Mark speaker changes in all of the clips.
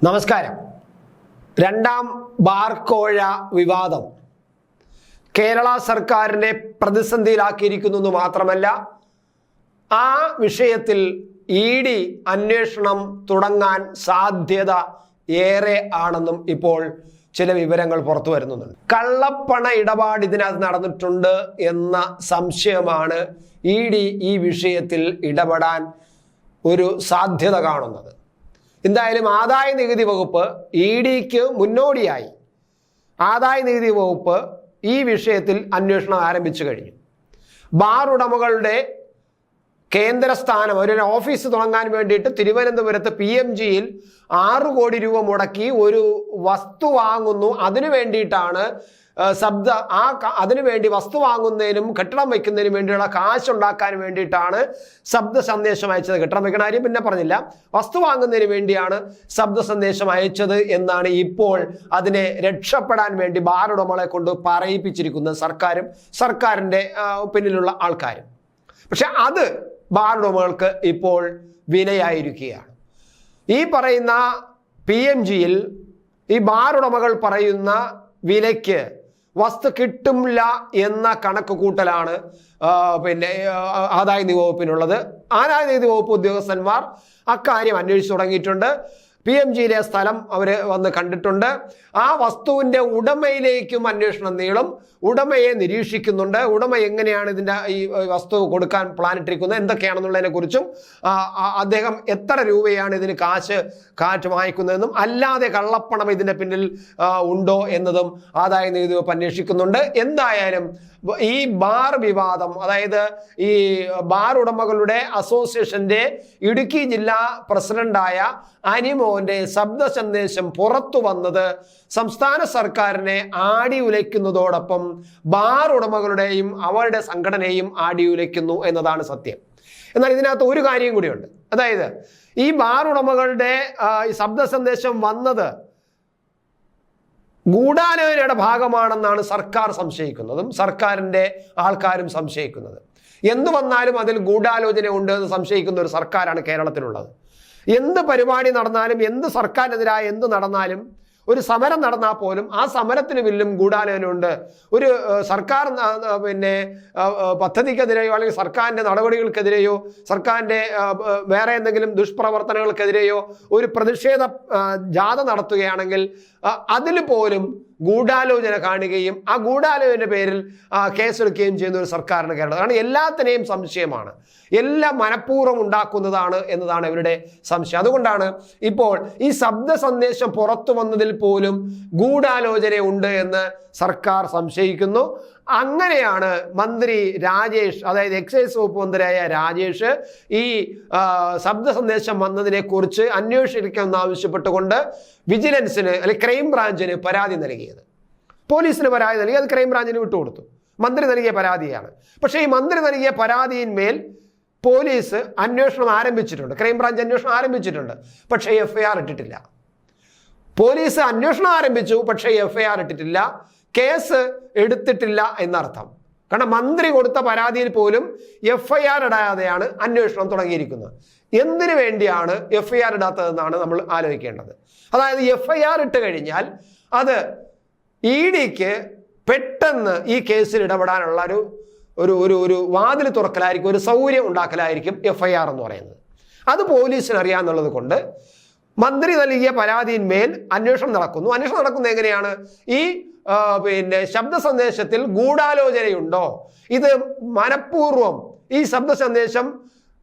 Speaker 1: നമസ്കാരം. രണ്ടാം ബാർക്കോഴ വിവാദം കേരള സർക്കാരിനെ പ്രതിസന്ധിയിലാക്കിയിരിക്കുന്നു മാത്രമല്ല, ആ വിഷയത്തിൽ ഇ.ഡി. അന്വേഷണം തുടങ്ങാൻ സാധ്യത ഏറെ ആണെന്നും ഇപ്പോൾ ചില വിവരങ്ങൾ പുറത്തു വരുന്നുണ്ട്. കള്ളപ്പണ ഇടപാട് ഇതിനകത്ത് നടന്നിട്ടുണ്ട് എന്ന സംശയമാണ് ഇ.ഡി. ഈ വിഷയത്തിൽ ഇടപെടാൻ ഒരു സാധ്യത കാണുന്നത്. എന്തായാലും ആദായ നികുതി വകുപ്പ് ഇ.ഡിക്ക് മുന്നോടിയായി ആദായ നികുതി വകുപ്പ് ഈ വിഷയത്തിൽ അന്വേഷണം ആരംഭിച്ചു കഴിഞ്ഞു. ബാർ ഉടമകളുടെ കേന്ദ്രസ്ഥാനം ഒരു ഓഫീസ് തുടങ്ങാൻ വേണ്ടിയിട്ട് തിരുവനന്തപുരത്ത് PMGയിൽ 6 കോടി രൂപ മുടക്കി ഒരു വസ്തു വാങ്ങുന്നു. അതിനു വേണ്ടിയിട്ടാണ് അതിനുവേണ്ടി വസ്തു വാങ്ങുന്നതിനും കെട്ടിടം വയ്ക്കുന്നതിനും വേണ്ടിയുള്ള കാശുണ്ടാക്കാൻ വേണ്ടിയിട്ടാണ് ശബ്ദ സന്ദേശം അയച്ചത്. കെട്ടിടം വയ്ക്കുന്ന കാര്യം പിന്നെ പറഞ്ഞില്ല, വസ്തു വാങ്ങുന്നതിന് വേണ്ടിയാണ് ശബ്ദ സന്ദേശം അയച്ചത് എന്നാണ് ഇപ്പോൾ അതിനെ രക്ഷപ്പെടാൻ വേണ്ടി ബാർ ഉടമകളെ കൊണ്ട് പറയിപ്പിച്ചിരിക്കുന്നത് സർക്കാരിൻ്റെ പിന്നിലുള്ള ആൾക്കാരും. പക്ഷെ അത് ബാർ ഉടമകൾക്ക് ഇപ്പോൾ വിനയായിരിക്കുകയാണ്. ഈ പറയുന്ന PMGയിൽ ഈ ബാർ ഉടമകൾ പറയുന്ന വിലയ്ക്ക് വസ്തു കിട്ടില്ല എന്ന കണക്ക് കൂട്ടലാണ് ആദായ നികുതി വകുപ്പിനുള്ളത്. ആദായ നികുതി വകുപ്പ് ഉദ്യോഗസ്ഥന്മാർ അക്കാര്യം അന്വേഷിച്ചു തുടങ്ങിയിട്ടുണ്ട്. PMGയിലെ സ്ഥലം അവർ വന്ന് കണ്ടിട്ടുണ്ട്. ആ വസ്തുവിൻ്റെ ഉടമയിലേക്കും അന്വേഷണം നീളും. ഉടമയെ നിരീക്ഷിക്കുന്നുണ്ട്. ഉടമ എങ്ങനെയാണ് ഇതിൻ്റെ ഈ വസ്തു കൊടുക്കാൻ പ്ലാൻ ഇട്ടിരിക്കുന്നത്, എന്തൊക്കെയാണെന്നുള്ളതിനെ കുറിച്ചും അദ്ദേഹം എത്ര രൂപയാണ് ഇതിന് കാറ്റ് വാങ്ങിക്കുന്നതെന്നും അല്ലാതെ കള്ളപ്പണം ഇതിൻ്റെ പിന്നിൽ ഉണ്ടോ എന്നതും ആദായ നികുതി വകുപ്പ് അന്വേഷിക്കുന്നുണ്ട്. എന്തായാലും ഈ ബാർ വിവാദം, അതായത് ഈ ബാർ ഉടമകളുടെ അസോസിയേഷന്റെ ഇടുക്കി ജില്ലാ പ്രസിഡന്റായ അനിമോന്റെ ശബ്ദ സന്ദേശം പുറത്തു വന്നത് സംസ്ഥാന സർക്കാരിനെ ആടി ഉലയ്ക്കുന്നതോടൊപ്പം ബാർ ഉടമകളുടെയും അവരുടെ സംഘടനയും ആടി ഉലയ്ക്കുന്നു എന്നതാണ് സത്യം. എന്നാൽ ഇതിനകത്ത് ഒരു കാര്യം കൂടിയുണ്ട്. അതായത് ഈ ബാർ ഉടമകളുടെ ശബ്ദ സന്ദേശം വന്നത് ഗൂഢാലോചനയുടെ ഭാഗമാണെന്നാണ് സർക്കാർ സംശയിക്കുന്നതും സർക്കാരിൻ്റെ ആൾക്കാരും സംശയിക്കുന്നത്. എന്തു വന്നാലും അതിൽ ഗൂഢാലോചന ഉണ്ട് എന്ന് സംശയിക്കുന്ന ഒരു സർക്കാരാണ് കേരളത്തിലുള്ളത്. എന്ത് പരിപാടി നടന്നാലും, എന്ത് സർക്കാരിനെതിരായ എന്ത് നടന്നാലും, ഒരു സമരം നടന്നാൽ പോലും ആ സമരത്തിന് പിന്നിലും ഗൂഢാലോചനയുണ്ട്. ഒരു സർക്കാർ പദ്ധതിക്കെതിരെയോ അല്ലെങ്കിൽ സർക്കാരിൻ്റെ നടപടികൾക്കെതിരെയോ സർക്കാരിൻ്റെ വേറെ എന്തെങ്കിലും ദുഷ്പ്രവർത്തനങ്ങൾക്കെതിരെയോ ഒരു പ്രതിഷേധ ജാഥ നടത്തുകയാണെങ്കിൽ അതിൽ പോലും ഗൂഢാലോചന കാണുകയും ആ ഗൂഢാലോചനയുടെ പേരിൽ കേസെടുക്കുകയും ചെയ്യുന്ന ഒരു സർക്കാരിന് കേരളം. കാരണം എല്ലാത്തിനെയും സംശയമാണ്, എല്ലാം മനഃപൂർവ്വം ഉണ്ടാക്കുന്നതാണ് എന്നതാണ് ഇവരുടെ സംശയം. അതുകൊണ്ടാണ് ഇപ്പോൾ ഈ ശബ്ദ സന്ദേശം പുറത്തു വന്നതിൽ പോലും ഗൂഢാലോചന ഉണ്ട് എന്ന് സർക്കാർ സംശയിക്കുന്നു. അങ്ങനെയാണ് മന്ത്രി രാജേഷ്, അതായത് എക്സൈസ് വകുപ്പ് മന്ത്രിയായ രാജേഷ്, ഈ ശബ്ദ സന്ദേശം വന്നതിനെ കുറിച്ച് അന്വേഷിക്കണമെന്ന് ആവശ്യപ്പെട്ടുകൊണ്ട് വിജിലൻസിന് അല്ലെങ്കിൽ ക്രൈംബ്രാഞ്ചിന് പരാതി നൽകിയത്. പോലീസിന് പരാതി നൽകി, അത് ക്രൈംബ്രാഞ്ചിന് വിട്ടുകൊടുത്തു. മന്ത്രി നൽകിയ പരാതിയാണ്. പക്ഷേ ഈ മന്ത്രി നൽകിയ പരാതിയിന്മേൽ പോലീസ് അന്വേഷണം ആരംഭിച്ചിട്ടുണ്ട്, ക്രൈംബ്രാഞ്ച് അന്വേഷണം ആരംഭിച്ചിട്ടുണ്ട്. പക്ഷേ FIR ഇട്ടിട്ടില്ല. പോലീസ് അന്വേഷണം ആരംഭിച്ചു, പക്ഷേ FIR ഇട്ടിട്ടില്ല, കേസ് എടുത്തിട്ടില്ല എന്നർത്ഥം. കാരണം മന്ത്രി കൊടുത്ത പരാതിയിൽ പോലും FIR ഇടാതെയാണ് അന്വേഷണം തുടങ്ങിയിരിക്കുന്നത്. എന്തിനു വേണ്ടിയാണ് FIR ഇടാത്തതെന്നാണ് നമ്മൾ ആലോചിക്കേണ്ടത്. അതായത് FIR ഇട്ട് കഴിഞ്ഞാൽ അത് EDക്ക് പെട്ടെന്ന് ഈ കേസിൽ ഇടപെടാനുള്ള ഒരു വാതിൽ തുറക്കലായിരിക്കും, ഒരു സൗകര്യം ഉണ്ടാക്കലായിരിക്കും FIR എന്ന് പറയുന്നത്. അത് പോലീസിന് അറിയാമെന്നുള്ളത് കൊണ്ട് മന്ത്രി നൽകിയ പരാതിയിന്മേൽ അന്വേഷണം നടക്കുന്നു. അന്വേഷണം നടക്കുന്നത് എങ്ങനെയാണ്? ഈ ശബ്ദ സന്ദേശത്തിൽ ഗൂഢാലോചനയുണ്ടോ, ഇത് മനഃപൂർവ്വം ഈ ശബ്ദ സന്ദേശം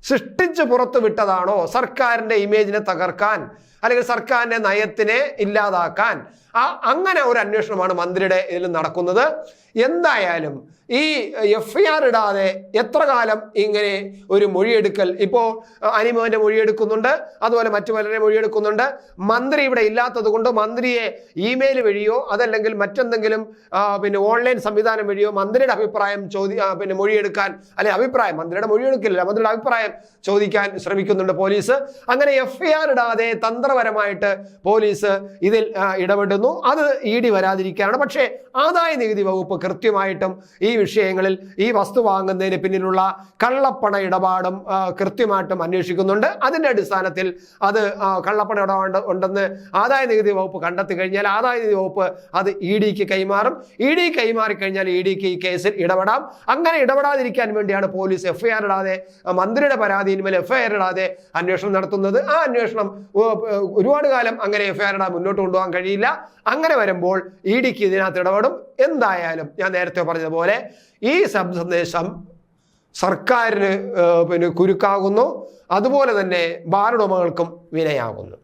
Speaker 1: സൃഷ്ടിച്ച് പുറത്തു വിട്ടതാണോ, സർക്കാരിൻ്റെ ഇമേജിനെ തകർക്കാൻ അല്ലെങ്കിൽ സർക്കാരിൻ്റെ നയത്തിനെ ഇല്ലാതാക്കാൻ, അങ്ങനെ ഒരു അന്വേഷണമാണ് മന്ത്രിയുടെ ഇതിൽ നടക്കുന്നത്. എന്തായാലും ഈ FIR ഇടാതെ എത്ര കാലം ഇങ്ങനെ ഒരു മൊഴിയെടുക്കൽ, ഇപ്പോൾ അനിമോന്റെ മൊഴിയെടുക്കുന്നുണ്ട്, അതുപോലെ മറ്റു പലരെ മൊഴിയെടുക്കുന്നുണ്ട്. മന്ത്രി ഇവിടെ ഇല്ലാത്തത് കൊണ്ട് മന്ത്രിയെ ഇമെയിൽ വഴിയോ അതല്ലെങ്കിൽ മറ്റെന്തെങ്കിലും ഓൺലൈൻ സംവിധാനം വഴിയോ മന്ത്രിയുടെ അഭിപ്രായം മൊഴിയെടുക്കാൻ, അല്ലെങ്കിൽ അഭിപ്രായം, മന്ത്രിയുടെ മൊഴിയെടുക്കില്ല, മന്ത്രിയുടെ അഭിപ്രായം ചോദിക്കാൻ ശ്രമിക്കുന്നുണ്ട് പോലീസ്. അങ്ങനെ FIR ഇടാതെ തന്ത്രപരമായിട്ട് പോലീസ് ഇതിൽ ഇടപെടുന്നു. അത് ED വരാതിരിക്കുകയാണ്. പക്ഷേ ആദായ നികുതി വകുപ്പ് കൃത്യമായിട്ടും ഈ വിഷയങ്ങളിൽ ഈ വസ്തു വാങ്ങുന്നതിന് പിന്നിലുള്ള കള്ളപ്പണ ഇടപാടും കൃത്യമായിട്ടും അന്വേഷിക്കുന്നുണ്ട്. അതിൻ്റെ അടിസ്ഥാനത്തിൽ അത് കള്ളപ്പണ ഇടപാട് ഉണ്ടെന്ന് ആദായ നികുതി വകുപ്പ് കണ്ടെത്തി കഴിഞ്ഞാൽ ആദായ നികുതി വകുപ്പ് അത് ED-ക്ക് കൈമാറും. ED കൈമാറിക്കഴിഞ്ഞാൽ ED-ക്ക് ഈ കേസിൽ ഇടപെടാം. അങ്ങനെ ഇടപെടാതിരിക്കാൻ വേണ്ടിയാണ് പോലീസ് FIR ഇടാതെ, മന്ത്രിയുടെ പരാതിയിന്മേൽ FIR ഇടാതെ അന്വേഷണം നടത്തുന്നത്. ആ അന്വേഷണം ഒരുപാട് കാലം അങ്ങനെ FIR ഇടാൻ മുന്നോട്ട് കൊണ്ടുപോകാൻ കഴിയില്ല. അങ്ങനെ വരുമ്പോൾ ED-ക്ക് ഇതിനകത്ത് ഇടപെടും. എന്തായാലും ഞാൻ നേരത്തെ പറഞ്ഞതുപോലെ ഈ സന്ദേശം സർക്കാരിന് കുരുക്കാകുന്നു, അതുപോലെ തന്നെ ബാറുടമകൾക്കും വിനയാകുന്നു.